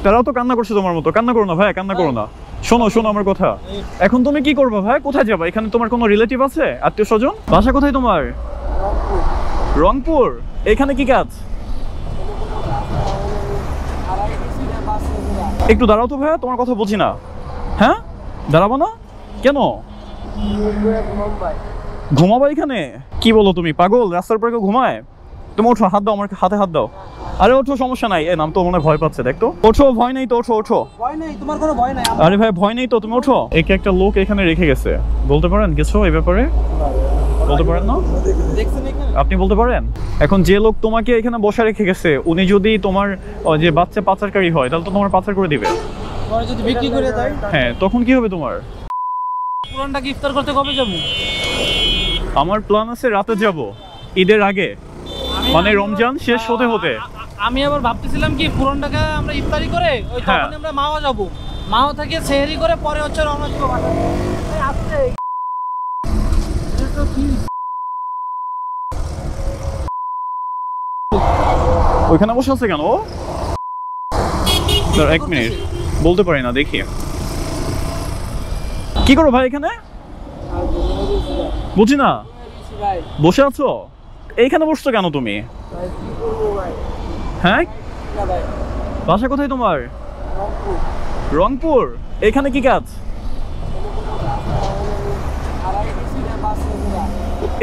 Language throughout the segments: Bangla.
তারাও তো কান্না করছে তোমার মতো। কান্না করো না ভাই, কান্না করো না। শোনো শোনো আমার কথা। এখন তুমি কি করবা ভাই? কোথায় যাবা? এখানে তোমার কোনো রিলেটিভ আছে, আত্মীয় স্বজন? বাসা কোথায় তোমার? রংপুর। এখানে কি কাজ? একটু দাঁড়াও তো ভাইয়া, তোমার কথা বুঝি না। হ্যাঁ, দাঁড়াবো না কেন? ঘুমাবো এখানে? কি বলো তুমি, পাগল? রাস্তার পরে কেউ ঘুমায়? তুমি ওঠো, হাত দাও, আমার হাতে হাত দাও। আরে ওঠো, সমস্যা নাই। এ নাম তো মনে ভয় পাচ্ছে, দেখতো। ওঠো, ভয় নেই তো, ওঠো ওঠো। ভয় নেই, তোমার কোনো ভয় নাই। আরে ভাই ভয় নেই তো, তুমি ওঠো। একে একটা লোক এখানে রেখে গেছে, বলতে পারেন কিছু এই ব্যাপারে? বলতে পারেন না? আপনি বলতে পারেন? এখন যে লোক তোমাকে এখানে বসা রেখে গেছে, উনি যদি তোমার যে বাচ্চা পাচারকারী হয়, তাহলে তো তোমার পাচার করে দিবে। যদি বিক্রি করে দেয়, হ্যাঁ, তখন কি হবে তোমার? পুরানটা ইফতার করতে কবে যাবো? আমার প্ল্যান আছে রাতে যাব, ঈদের আগে, মানে রমজান শেষ হতে হতে। আমি আবার ভাবতেছিলাম কি পুরানটাকে আমরা ইফতারি করে ওই তখন আমরা মাওয়া যাব, মাওয়া থেকে সেহরি করে পরে হচ্ছে রওনা দিব বাসা। এই আসছে এটা কি? ওইখানে বসে আছে কেন? এক মিনিট, বলতে পারি না, দেখি। কি করো ভাই এখানে? বুঝি না। বসে আছো এইখানে? বসছো কেন তুমি? হ্যাঁ, বাসা কোথায় তোমার? রংপুর। এখানে কি কাজ?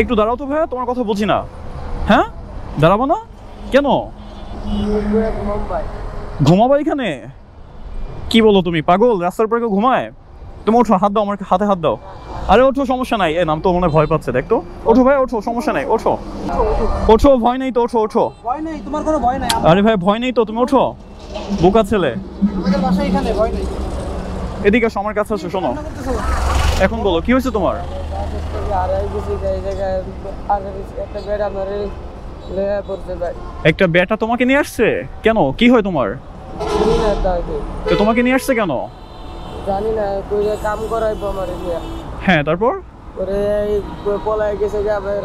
একটু দাঁড়াও তো ভাইয়া, তোমার কথা বুঝি না। হ্যাঁ, দাঁড়াবো না কেন? ঘুমাবো এখানে? কি বলো তুমি, পাগল? রাস্তার পরে কেউ ঘুমায়? তুমি ওঠো, হাত দাও, আমার হাতে হাত দাও। আরে ওঠো, সমস্যা নাই। এ নাম তো মনে ভয় পাচ্ছে, দেখতো। ওঠো ভাই, ওঠো, সমস্যা নাই, ওঠো ওঠো। ভয় নেই তো, ওঠো ওঠো। ভয় নেই, তোমার কোনো ভয় নাই। আরে ভাই ভয় নেই তো, তুমি ওঠো। বোকা ছেলে। আমাদের বাসা এখানে, ভয় নেই। এদিকে আসো, আমার কাছে আসো, শোনো। এখন বলো কি হয়েছে তোমার? একটা বেটা তোমাকে নিয়ে আসছে কেন? কি হয় তোমার? তো তোমাকে নিয়ে আসছে কেন? জানি না, কাম করাইবো আমার। হ্যাঁ, তারপর? ওরে পলায় গেছে,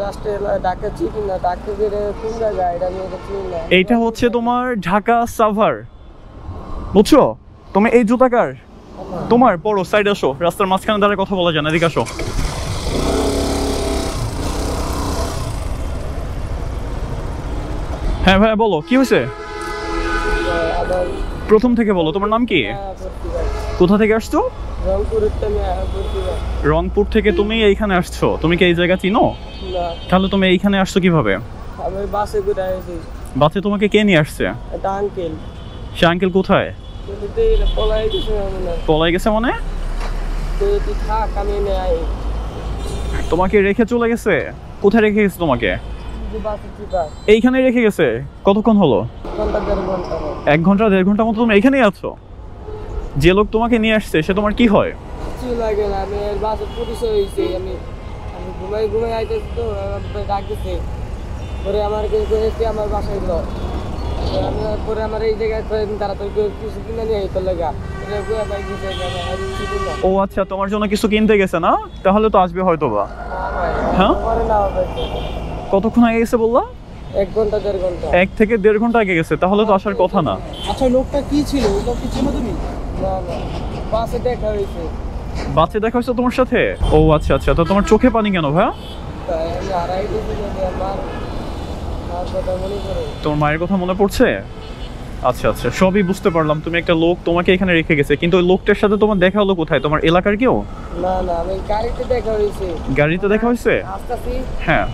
রাষ্ট্রে ডাকে চিনি না, ডাকে কোন জায়গায় এটা আমি চিনি না। এইটা হচ্ছে তোমার ঢাকা সাভার, বুঝছো? তুমি এই জুতাকার তোমার পরো, সাইড আসো। রাস্তার মাঝখানে দাঁড়িয়ে কথা বলা যায় না, এদিকে আসো। হ্যাঁ ভাই বলো, কি হয়েছে? প্রথম থেকে বলো, তোমার নাম কি? কোথা থেকে আসছো? রংপুর থেকে তুমি এইখানে আসছো? তুমি কি এই জায়গা চিনো? তাহলে তুমি এইখানে আসছো কিভাবে? বাসে তোমাকে কে নিয়ে আসছে? সে আঙ্কেল কোথায়? পলাই গেছে মানে? তোমাকে রেখে চলে গেছে? কোথায় রেখে গেছে তোমাকে? এইখানে রেখে গেছে? কতক্ষণ হলো? 1 ঘন্টা 1.5 ঘন্টা মতো তুমি এইখানেই আছো? যে লোক তোমাকে নিয়ে আসছে সে তোমার কি হয়? ও আচ্ছা, তোমার জন্য কিছু কিনতে গেছে না? তাহলে তো আসবে হয়তো বা। হ্যাঁ, কতক্ষণ আগে গেছে বললা? 1 ঘন্টা 1.5 ঘন্টা। 1 থেকে 1.5 ঘন্টা আগে গেছে, তাহলে তো আসার কথা না। আচ্ছা, লোকটা কি ছিল? লোক কি চিনো তুমি? না না, বাসে দেখা হয়েছে। বাসে দেখা হয়েছে তোমার সাথে? ও আচ্ছা আচ্ছা, তো তোমার চোখে পানি কেন ভাইয়া? তোমার মায়ের কথা মনে পড়ছে? আচ্ছা আচ্ছা, সবই বুঝতে পারলাম। তুমি একটা লোক তোমাকে এখানে রেখে গেছে, কিন্তু ওই লোকটার সাথে তোমার দেখা হলো কোথায়? তোমার এলাকার কেউ? না না, আমি গাড়িতে দেখা হয়েছে। গাড়িতে দেখা হয়েছে? হ্যাঁ।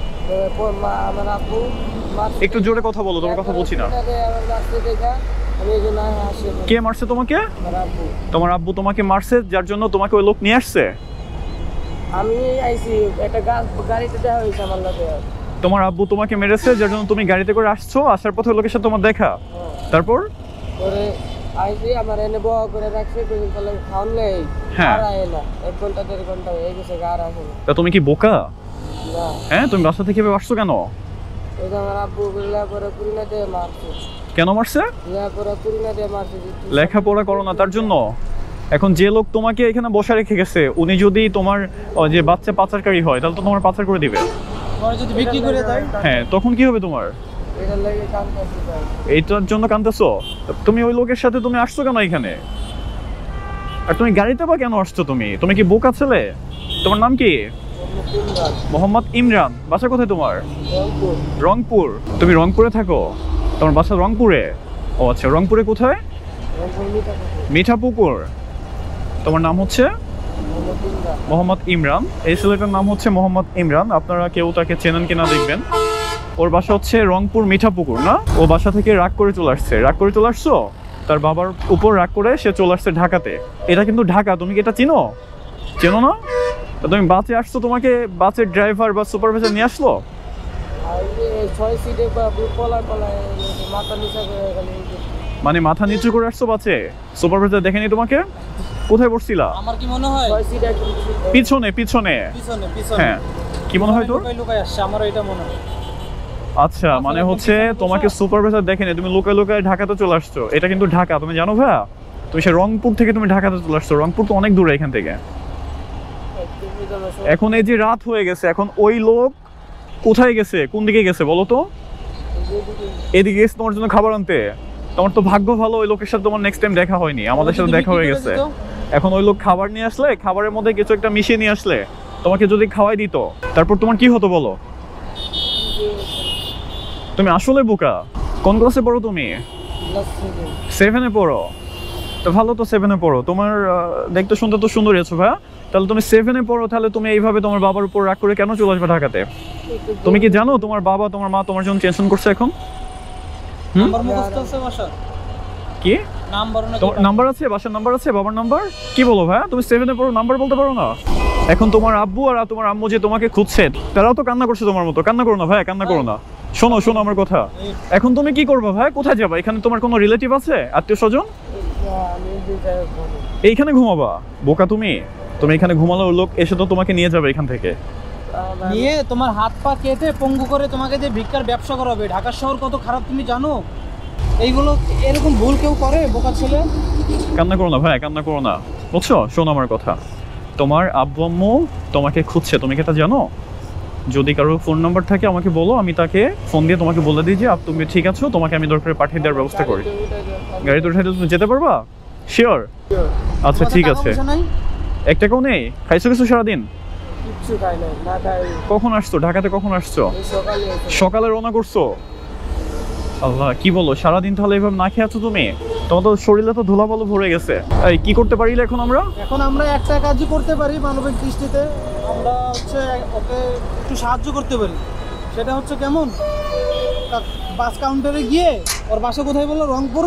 একটু জোরে কথা বলো, তোমার কথা বলছি না। কে মারছে তোমাকে? তোমার আব্বু তোমাকে মারছে, যার জন্য তোমাকে ওই লোক নিয়ে আসছে? আমি আইছি একটা গাড়িতে দেখা হয়েছে আমার সাথে। তোমার আব্বু তোমাকে মেরেছে, যার জন্য তুমি গাড়িতে করে আসছো, আসার পথে লোকের সাথে তোমার দেখা। তারপর পরে আইছি, আমার এনে বড় করে রাখছে, তাহলে খাওন নেই। আর আয় না, 1 ঘন্টা 1.5 ঘন্টা হয়ে গেছে, আর আসে না। তা তুমি কি বোকা? না। হ্যাঁ, তুমি বাসা থেকে আসছো কেন? এই যে আমার আব্বু লেখাপড়া করি না দিয়ে মারছে। কেন মারছে? লেখাপড়া করি না দিয়ে মারছে। লেখাপড়া করো না তার জন্য? এখন যে লোক তোমাকে এখানে বসা রেখে গেছে, উনি যদি তোমার যে বাচ্চা পাচারকারী হয়, তাহলে তো তোমার পাচার করে দিবে। পরে যদি বিক্রি করে দেয়, হ্যাঁ, তখন কি হবে তোমার? এইটার জন্য কাঁদতেছো? তুমি ওই লোকের সাথে তুমি আসছো কেন এখানে? আর তুমি গাড়িতে বা কেন আসছো? তুমি কি বোকা ছেলে? তোমার নাম কি? মোহাম্মদ ইমরান। বাসা কোথায় তোমার? রংপুর। তুমি রংপুরে থাকো? তোমার বাসা রংপুরে? ও আচ্ছা, রংপুরে কোথায়? মিঠাপুকুর। তোমার নাম হচ্ছে মোহাম্মদ ইমরান। এই ছেলেটার নাম হচ্ছে মোহাম্মদ ইমরান। আপনারা কেউ তাকে চেনেন কিনা দেখবেন। ওর বাসা হচ্ছে রংপুর মিঠাপুকুর, না? ও বাসা থেকে রাগ করে চলে আসছে। রাগ করে চলে আসছো? তার বাবার উপর রাগ করে সে চলে আসছে ঢাকাতে। এটা কিন্তু ঢাকা, তুমি কি এটা চিনো? চেনো না? তা তুমি বাসে আসছো, তোমাকে বাসের ড্রাইভার বা সুপারভাইজার নিয়ে আসলো? মানে মাথা নিচু করে আসছো বাসে? সুপারভাইজার দেখেনি তোমাকে? কোথায় বসছিলা? আমার কি মনে হয় পিছনে পিছনে। হ্যাঁ, কি মনে হয় তোর? লুকাই আসছে, আমার এটা মনে হয়। আচ্ছা, মানে হচ্ছে তোমাকে সুপারভাইজার দেখেনি, তুমি লুকায় লুকায় ঢাকাতে চলে আসছো। এটা কিন্তু ঢাকা, তুমি জানো ভাইয়া? তুমি সে রংপুর থেকে তুমি ঢাকাতে চলে আসছো। রংপুর তো অনেক দূরে এখান থেকে। এখন এই যে রাত হয়ে গেছে, এখন ওই লোক কোথায় গেছে, কোন দিকে গেছে বলো তো? এদিকে গেছে তোমার জন্য খাবার আনতে। তোমার তো ভাগ্য ভালো, ওই লোকের সাথে তোমার নেক্সট টাইম দেখা হয়নি, আমাদের সাথে দেখা হয়ে গেছে। এখন ওই লোক খাবার নিয়ে আসলে, খাবারের মধ্যে কিছু একটা মিশিয়ে নিয়ে আসলে, তোমাকে যদি খাওয়াই দিত, তারপর তোমার কি হতো বলো? তুমি আসলে বোকা। কোন ক্লাসে পড়ো তুমি? 7-এ পড়ো? তো ভালো, তো 7-এ পড়ো। তোমার দেখতে শুনতে তো সুন্দরই আছো ভাইয়া। তাহলে তুমি 7-এ পড়ো, তাহলে তুমি এইভাবে তোমার বাবার উপর রাগ করে কেন চলে আসবে ঢাকাতে? তুমি কি জানো তোমার বাবা তোমার মা তোমার জন্য টেনশন করছে এখন? নাম্বার মুখস্থ আছে বাসার? কি নাম্বার? তোমার নাম্বার আছে? বাসার নাম্বার আছে? বাবার নাম্বার? কি বলো ভাইয়া, তুমি 7-এ পড়ো, নাম্বার বলতে পারো না? এখন তোমার আব্বু আর তোমার আম্মু যে তোমাকে খুঁজছে, তারাও তো কান্না করছে তোমার মতো। কান্না করো না ভাইয়া, কান্না করো না। শোনো শোনো আমার কথা। এখন তুমি কি করবে ভাই? কোথায় যাবা? এখানে তোমার কোনো রিলেটিভ আছে, আত্মীয় স্বজন? এইখানে ঘুমাবা? বোকা তুমি। তুমি এখানে ঘুমালে ওই লোক এসে তো তোমাকে নিয়ে যাবে এখান থেকে। নিয়ে তোমার হাত পা কেটে পঙ্গু করে তোমাকে যে ভিক্ষার ব্যবসা করাবে। ঢাকা শহর কত খারাপ তুমি জানো? এইগুলো এরকম ভুল কেউ করে? বোকা ছেলে। কান্না করো না ভাই, কান্না করো না, বুঝছো? শোনো আমার কথা। তোমার আব্বু আম্মু তোমাকে খুঁজছে, তুমি কি এটা জানো? যদি কারো ফোন নাম্বার থাকে আমাকে বলো, আমি তাকে ফোন দিয়ে তোমাকে বলে দিই যে তুমি ঠিক আছো, তোমাকে আমি দরকারে পাঠিয়ে দেওয়ার ব্যবস্থা করি। গাড়িতে উঠে তুমি যেতে পারবা? শিওর? আচ্ছা ঠিক আছে। 1 টাকাও নেই? খাইছো কিছু সারাদিন? কখন আসছো ঢাকাতে? কখন আসছো? সকালে রওনা করছো? আল্লাহ, কি বলো, সারাদিন তাহলে এভাবে না খেয়ে আছো তুমি? তোমার তো শরীরে তো ধুলাবালু ভরে গেছে। এই কি করতে পারিলে এখন আমরা? এখন আমরা একটা কাজই করতে পারি মানবিক দৃষ্টিতে। আমরা হচ্ছে ওকে একটু সাহায্য করতে পারি। সেটা হচ্ছে কেমন? বাস কাউন্টারে গিয়ে, ওর বাসা কোথায় বললো? রংপুর।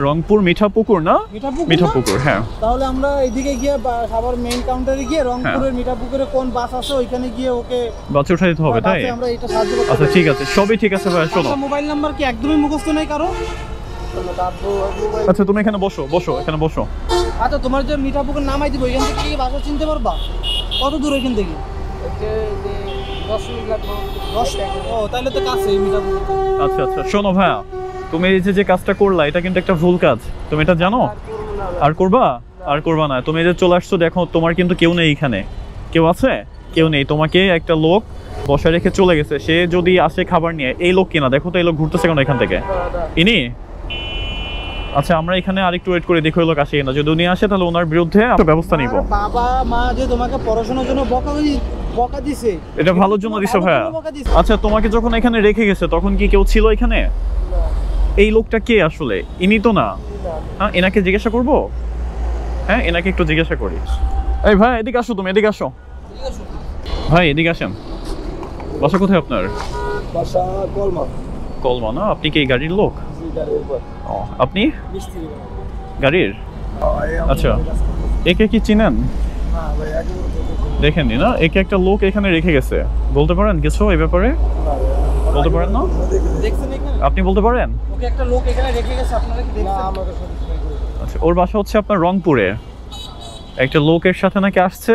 রংপুর মিঠাপুকুর, না? মিঠাপুকুর, হ্যাঁ। তাহলে আমরা এইদিকে গিয়ে আবার মেইন কাউন্টারে গিয়ে রংপুরের মিঠাপুকুরে কোন বাস আছে ওইখানে গিয়ে ওকে বাসে উঠাই দিতে হবে, তাই? আমরা এটা সাহায্য করতে। আচ্ছা ঠিক আছে, সবই ঠিক আছে ভাই। শোনো, মোবাইল নাম্বার কি একদমই মুখস্থ নেই কারো? আচ্ছা তুমি এখানে বসো, এখানে বসো। আচ্ছা, তোমার যে মিঠাপুকুর নামাই দিব, এখান থেকে কি বাসা চিনতে পারবা? কত দূর এখান থেকে? 10 মিনিট লাগবে। 10? ও, তাহলে তো কাছেই মিঠাপুকুর। আচ্ছা আচ্ছা, শোনো ভাইয়া, তুমি এই যে কাজটা করলা, এটা কিন্তু একটা ভুল কাজ, তুমি এটা জানো? আর করবা? আর করবা না। তুমি এই যে চলে আসছো, দেখো তোমার কিন্তু কেউ নেই এখানে। কেউ আছে? কেউ নেই। তোমাকে একটা লোক বসায় রেখে চলে গেছে। সে যদি আসে খাবার নিয়ে, এই লোক কিনা, দেখো তো এই লোক ঘুরতেছে কেন এখান থেকে? ইনি? আচ্ছা, আমরা এখানে আরেকটু ওয়েট করে দেখো এই লোক আসে কিনা। যদি উনি আসে তাহলে ওনার বিরুদ্ধে একটা ব্যবস্থা নিব। বাবা মা যে তোমাকে পড়াশোনার জন্য বকা দিছে, এটা ভালোর জন্য দিছে ভাইয়া। আচ্ছা, তোমাকে যখন এখানে রেখে গেছে তখন কি কেউ ছিল এখানে? এই লোকটা কে আসলে? ইনি তো না? হ্যাঁ, এনাকে জিজ্ঞাসা করব? হ্যাঁ, এনাকে একটু জিজ্ঞাসা করি। এই ভাই, এদিকে আসো, তুমি এদিকে আসো। ভাই এদিকে আসেন। বাসা কোথায় আপনার? বাসা কলমা। কলমা, না? আপনি কি এই গাড়ির লোক? ও, আপনি গাড়ির? আচ্ছা, একে কি চিনেন? দেখেননি না? একে একটা লোক এখানে রেখে গেছে। বলতে পারেন কিছু এই ব্যাপারে? বলতে পারেন না? আপনি বলতে পারেন? ওকে একটা লোক এখানে রেখে গেছে, আপনারা কি দেখছেন? আচ্ছা, ওর বাসা হচ্ছে আপনার রংপুরে। একটা লোকের সাথে নাকি আসছে,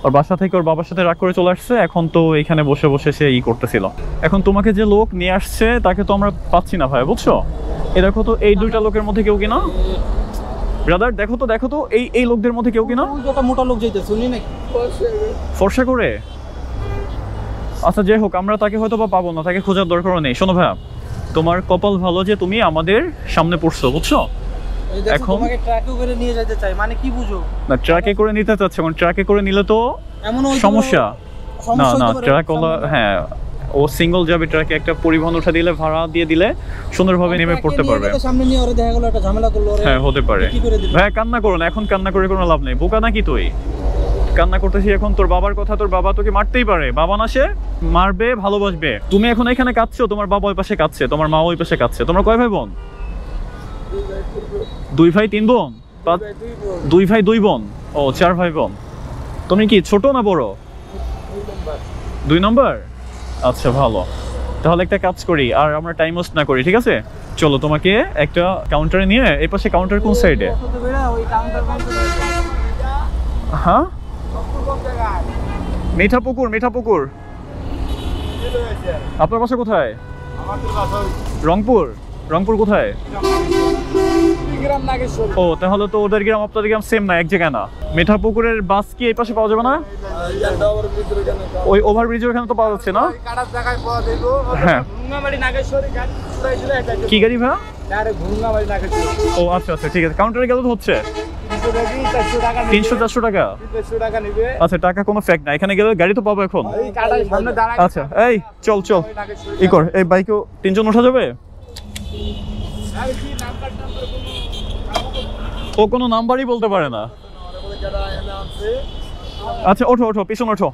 ওর বাসা থেকে ওর বাবার সাথে রাগ করে চলে আসছে। এখন তো এখানে বসে বসে সে করতেছিল। এখন তোমাকে যে লোক নিয়ে আসছে তাকে তো আমরা পাচ্ছি না ভাই, বুঝছো? এই দেখো তো, এই 2টা লোকের মধ্যে কেউ কিনা? ব্রাদার দেখো তো এই লোকদের মধ্যে কেউ কিনা? ওই একটা মোটা লোক যাইতেছে, উনি নাকি? ফর্সা করে? আচ্ছা যাই হোক, আমরা তাকে হয়তো বা পাবো না, তাকে খোঁজার দরকারও নেই। শোনো ভাইয়া, তোমার কপাল ভালো যে তুমি আমাদের সামনে পড়ছো, বুঝছো? এখন এখন- তোমাকে ট্রাকে করে নিয়ে যেতে চাই, মানে কি বুঝো? না, ট্রাকে করে নিতে চাচ্ছে, কারণ ট্রাকে করে নিলে তো এমনও হইতে পারে- সমস্যা। না সমস্যা না, হইতে পারে, ট্রাক সামনে- হ্যাঁ, ও সিঙ্গল যাবে ট্রাকে, একটা পরিবহন উঠা দিলে, ভাড়া দিয়ে দিলে সুন্দরভাবে নেমে ট্রাকে পড়তে নিয়ে পারবে। গেলে সামনে নিয়ে ওরে দেখা গেলো একটা ঝামেলা করলো, ওরে হ্যাঁ, হতে পারে। কি করে দিল? ভাইয়া কান্না করো না, এখন কান্না করে কোনো লাভ নেই। বোকা নাকি তুই? কান্না করতেছি এখন, তোর বাবার কথা, তোর বাবা তোকে মারতেই পারে, বাবা না সে মারবে, ভালোবাসবে। তুমি এখন এখানে কাঁদছো, তোমার বাবা ওই পাশে কাঁদছে, তোমার মা ওই পাশে কাঁদছে। তোমরা কয় ভাই বোন? 2 ভাই 3 বোন? 2 ভাই 2 বোন? ও 4 ভাই বোন। তুমি কি ছোট না বড়? 2 নম্বর। আচ্ছা ভালো, তাহলে একটা কাজ করি, আর আমরা টাইম ওয়েস্ট না করি, ঠিক আছে? চলো তোমাকে একটা কাউন্টারে নিয়ে, এই পাশে কাউন্টার কোন সাইডে? কত বেড়া ওই কাউন্টার হ্যাঁ, মিঠাপুকুর। মিঠাপুকুর আপনার বাসা কোথায়? রংপুর। রংপুর কোথায়? ও তাহলে তো ওদের গ্রাম আপনাদের গ্রাম সেম না, এক জায়গায় না। মিঠাপুকুরের বাস কি এই পাশে পাওয়া যাবে না? ওই ওভারব্রিজের ওখানে তো পাওয়া যাচ্ছে না? হ্যাঁ। কি গাড়ি ভাই? ও আচ্ছা আচ্ছা, ঠিক আছে। কাউন্টারে গেলে তো হচ্ছে 300-400 টাকা। আচ্ছা, টাকা কোনো ফ্যাক্ট না, এখানে গেলে গাড়ি তো পাবো এখন। আচ্ছা এই চল চল, ই কর, এই বাইকেও 3 জন ওঠা যাবে? ও কোনো নাম্বারই বলতে পারে না। আচ্ছা ওঠো ওঠো, পিছন ওঠো,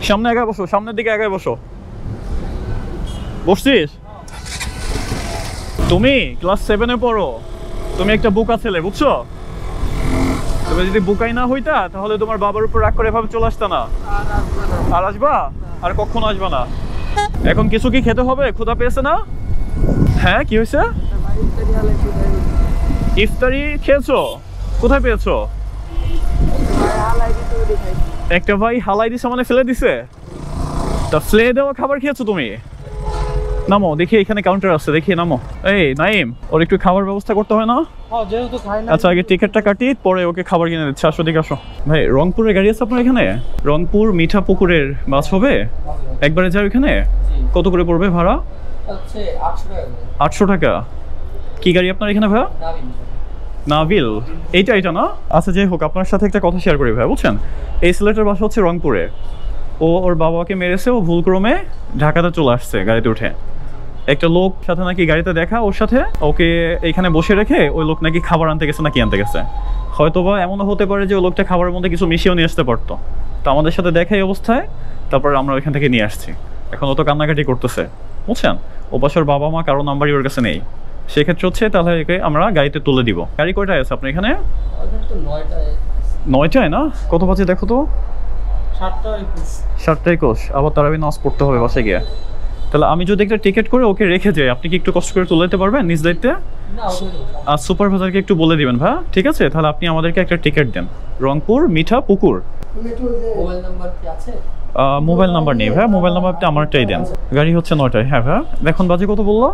সামনে আগায় বসো, সামনের দিকে আগায় বসো। বসছিস? তুমি ক্লাস 7-এ পড়ো, তুমি একটা বোকা ছেলে, বুঝছো? তুমি যদি বোকাই না হইতা তাহলে তোমার বাবার উপর রাগ করে এভাবে চলে আসতা না। আর আসবা? আর কখনো আসবা না। এখন কিছু কি খেতে হবে? ক্ষুধা পেয়েছে না? হ্যাঁ, কি হয়েছে? ইফতারি খেয়েছো? কোথায় পেয়েছো? একটা ভাই হালাই দিছে, মানে ফেলে দিছে? তা ফেলে দেওয়া খাবার খেয়েছো তুমি? নামো দেখি, এখানে কাউন্টার আছে, দেখি নামো। এই নাইম, ওর একটু খাবার ব্যবস্থা করতে হয় না? হ্যাঁ, যেহেতু খাই না। আচ্ছা আগে টিকিটটা কাটি, পরে ওকে খাবার কিনে দিচ্ছি। আসো দিকে আসো। ভাই রংপুরের গাড়ি আছে আপনার এখানে? রংপুর মিঠাপুকুরের বাস হবে? একবারে যাও এখানে? কত করে পড়বে ভাড়া? হচ্ছে 800 টাকা করে। 800 টাকা। কি গাড়ি আপনার এখানে ভাইয়া? নাবিল। এটা না? আচ্ছা যাই হোক, আপনার সাথে একটা কথা শেয়ার করি ভাই, বুঝছেন? এই ছেলেটার বাসা হচ্ছে রংপুরে। ওর বাবাকে মেরেছে, ও ভুলক্রমে ঢাকাতে চলে আসছে গাড়িতে উঠে। একটা লোক সাথে নাকি গাড়িতে দেখা, ওর সাথে ওকে এইখানে বসে রেখে ওই লোক নাকি খাবার আনতে গেছে, নাকি আনতে গেছে। হয়তোবা এমনও হতে পারে যে ওই লোকটা খাবারের মধ্যে কিছু মিশিয়েও নিয়ে আসতে পারতো। তো আমাদের সাথে দেখা এই অবস্থায়, তারপর আমরা ওইখান থেকে নিয়ে আসছি। এখন ও তো কান্নাকাটি করতেছে, বুঝছেন? ও পাশের বাবা মা কারো নাম্বারই ওর কাছে নেই। সেক্ষেত্রে হচ্ছে তাহলে একে আমরা গাড়িতে তুলে দিব। গাড়ি কয়টায় আছে আপনার এখানে? ওখানে তো 9টায়। 9টায় না? কত বাজে দেখো তো? 7:21। 7:21। আবার তারাবি নামাজ পড়তে হবে বাসে গিয়ে। তাহলে আমি যদি একটা টিকিট করে ওকে রেখে যাই, আপনি কি একটু কষ্ট করে তুলে দিতে পারবেন নিজ দায়িত্বে? না, ওখানে তো। আর সুপারভাইজারকে একটু বলে দিবেন ভাই, ঠিক আছে? তাহলে আপনি আমাদেরকে একটা টিকিট দেন, রংপুর মিঠাপুকুর। মোবাইল নাম্বার কি আছে? মোবাইল নাম্বার নেই ভাই, মোবাইল নাম্বার আপনি আমারটাই দেন। গাড়ি হচ্ছে 9টায়। হ্যাঁ ভাই, এখন বাজে কত বললো?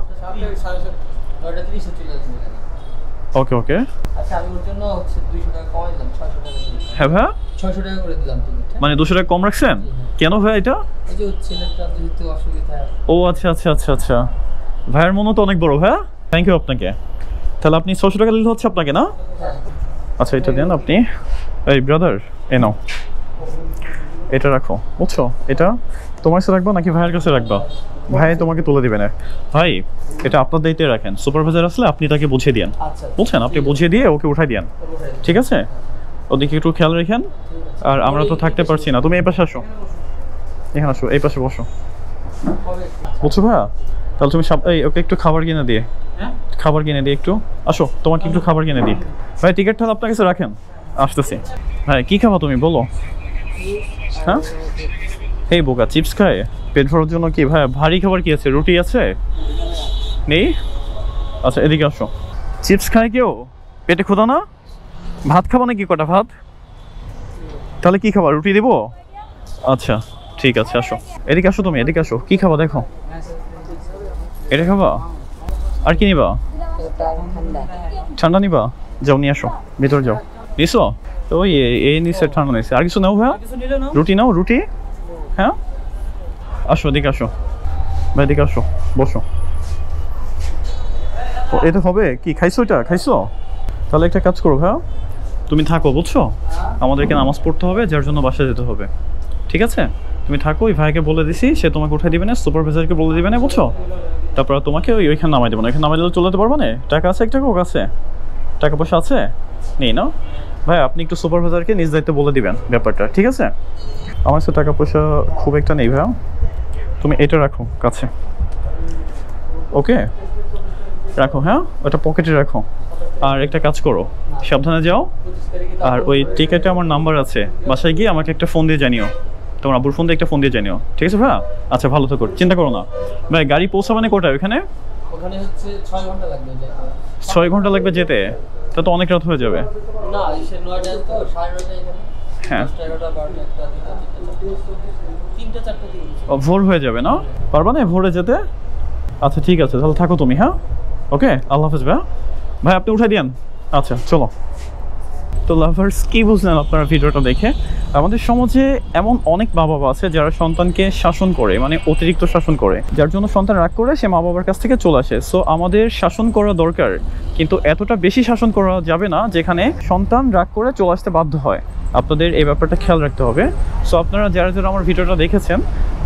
9:30 চলে আসবে এখানে। ওকে ওকে। আচ্ছা, আমি ওর জন্য হচ্ছে 200 টাকা কমাই দিলাম, 600 টাকা করে দিলাম। হ্যাঁ ভাই, 600 টাকা করে দিলাম টিকিট। মানে 200 টাকা কম রাখছেন কেন ভাই এটা? এই যে ওর ছেলেটার যেহেতু অসুবিধা। ও আচ্ছা আচ্ছা আচ্ছা আচ্ছা, ভাইয়ের মনও তো অনেক বড় ভাই, থ্যাংক ইউ আপনাকে। তাহলে আপনি 600 টাকা দিতে হচ্ছে আপনাকে না? হ্যাঁ। আচ্ছা এটা দেন আপনি। এই ব্রাদার, এ নাও, এটা রাখো, বুঝছো? এটা তোমার কাছে রাখবা নাকি ভাইয়ের কাছে রাখবা? ভাই তোমাকে তুলে দিবে না। ভাই এটা আপনার দায়িত্বে রাখেন, সুপারভাইজার আসলে আপনি তাকে বুঝিয়ে দিন, আচ্ছা। বুঝছেন? আপনি বুঝিয়ে দিয়ে ওকে উঠাই দিন, ঠিক আছে? ওদিকে একটু খেয়াল রাখেন। আর আমরা তো থাকতে পারছি না, তুমি এই পাশে আসো, এখানে আসো, এই পাশে বসো, বুঝছো ভাইয়া? তাহলে তুমি এই ওকে একটু খাবার কিনে দিয়ে, খাবার কিনে দিয়ে একটু আসো, তোমাকে একটু খাবার কিনে দিই। ভাই টিকিট তাহলে আপনার কাছে রাখেন, আসতেছি। ভাই কি খাবা তুমি বলো? হ্যাঁ, এই বোকা চিপস খায় পেট ভরার জন্য? কি ভাই ভারী খাবার কি আছে? রুটি আছে? নেই? আচ্ছা এদিকে আসো। চিপস খায় কেউ? পেটে ক্ষুধা না? ভাত খাবা নাকি? কটা ভাত? তাহলে কি খাবা? রুটি দেবো? আচ্ছা ঠিক আছে, আসো এদিকে আসো, তুমি এদিকে আসো। কি খাবা দেখো? এটা খাবা? আর কি নিবা? ঠান্ডা নিবা? যাও নিয়ে আসো, ভিতরে যাও। নিছো? ওই এই নিচে ঠান্ডা নিচ্ছে। আর কিছু নাও ভাইয়া? কিছু নিলে না? রুটি নাও, রুটি। হ্যাঁ, আসো এদিকে আসো ভাই, এদিকে আসো, বসো। ও, এটা হবে কি? খাইছো এটা? খাইছো? তাহলে একটা কাজ করো ভাইয়া, তুমি থাকো বুঝছো, আমাদেরকে নামাজ পড়তে হবে, যার জন্য বাসায় যেতে হবে, ঠিক আছে? তুমি থাকো, ওই ভাইকে বলে দিছি, সে তোমাকে উঠাই দিবে না, সুপারভাইজারকে বলে দিবে না, বুঝছো? তারপর তোমাকে ওইখানে নামাই দেবো না, ওইখানে নামাই দিলে চলে যেতে পারবো না। টাকা আছে একটা কোক আছে? টাকা পয়সা আছে? নেই না? ভাই আপনি একটু সুপারভাইজারকে নিজ দায়িত্বে বলে দিবেন ব্যাপারটা, ঠিক আছে? আমার কাছে টাকা পয়সা খুব একটা নেই ভাইয়া, তুমি এটা রাখো কাছে, ওকে? রাখো, হ্যাঁ, ওটা পকেটে রাখো। আর একটা কাজ করো, সাবধানে যাও। আর ওই টিকেটে আমার নাম্বার আছে, বাসায় গিয়ে আমাকে একটা ফোন দিয়ে জানিও, তোমার আব্বুর ফোন দিয়ে একটা ফোন দিয়ে জানিও, ঠিক আছে ভাইয়া? আচ্ছা, ভালো থাকো, চিন্তা করো না। ভাই গাড়ি পৌঁছাবানে কোটায় ওখানে? ওখানে হচ্ছে 6 ঘন্টা লাগবে যেতে। 6 ঘন্টা লাগবে যেতে? তা তো অনেক রাত হয়ে যাবে। না, এসে 9টায় তো 9:30 এখানে। হ্যাঁ, 10টা 11টা 12টা 1টা 2টা 3টা 4টা দিন। ভোর হয়ে যাবে না? পারবা না ভোরে যেতে? আচ্ছা ঠিক আছে, তাহলে থাকো তুমি, হ্যাঁ? ওকে, আল্লাহ হাফেজ ভাইয়া। ভাই আপনি উঠাই দিন। আচ্ছা চলো। তো লাভার্স, কি বুঝলেন আপনারা ভিডিওটা দেখে? আমাদের সমাজে এমন অনেক মা বাবা আছে যারা সন্তানকে শাসন করে, মানে অতিরিক্ত শাসন করে, যার জন্য সন্তান রাগ করে সে মা বাবার কাছ থেকে চলে আসে। সো আমাদের শাসন করা দরকার, কিন্তু এতটা বেশি শাসন করা যাবে না যেখানে সন্তান রাগ করে চলে আসতে বাধ্য হয়। আপনাদের এই ব্যাপারটা খেয়াল রাখতে হবে। সো আপনারা যারা যারা আমার ভিডিওটা দেখেছেন,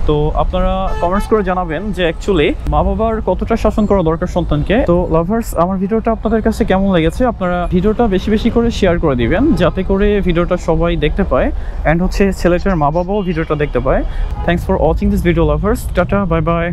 তো আপনারা কমেন্টস করে জানাবেন যে অ্যাকচুয়ালি মা বাবার কতটা শাসন করা দরকার সন্তানকে। তো লাভার্স, আমার ভিডিওটা আপনাদের কাছে কেমন লেগেছে? আপনারা ভিডিওটা বেশি বেশি করে শেয়ার করে দিবেন, যাতে করে ভিডিওটা সবাই দেখতে পায়, অ্যান্ড হচ্ছে ছেলেটার মা বাবাও ভিডিওটা দেখতে পায়। Thanks for watching this video lovers. Tata, bye bye.